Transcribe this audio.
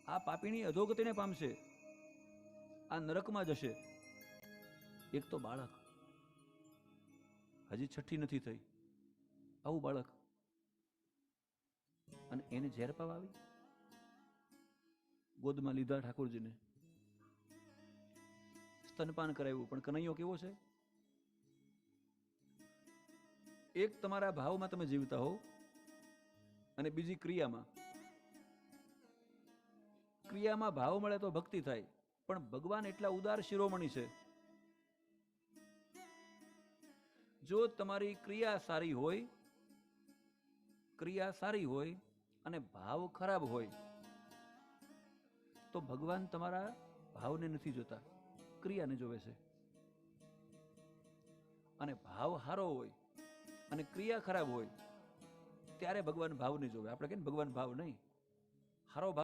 આ પાપીણી અધોગતિને પામશે, આ નરકમાં જશે. એક તો બાળક હજી છઠ્ઠી નથી થઈ, આવું બાળક, અને એને ઝેર પાવ આવી. ગોદમાં લીધા ઠાકોરજીને, સ્તનપાન કરાવ્યું, પણ કનૈયો કેવો છે? એક તમારા ભાવમાં તમે જીવતા હો, અને બીજી ક્રિયામાં. ક્રિયામાં ભાવ મળે તો ભક્તિ થાય, પણ ભગવાન એટલા ઉદાર શિરોમણી છે. જો તમારી ક્રિયા સારી હોય, અને ભાવ ખરાબ હોય, તો ભગવાન તમારા ભાવને નથી જોતા, ક્રિયાને જોવે છે. અને ભાવ સારો હોય અને ક્રિયા ખરાબ હોય, ત્યારે ભગવાન ભાવને જોવે. આપણે કહીએ ને ભગવાન ભાવ નહીં, સારો ભાવ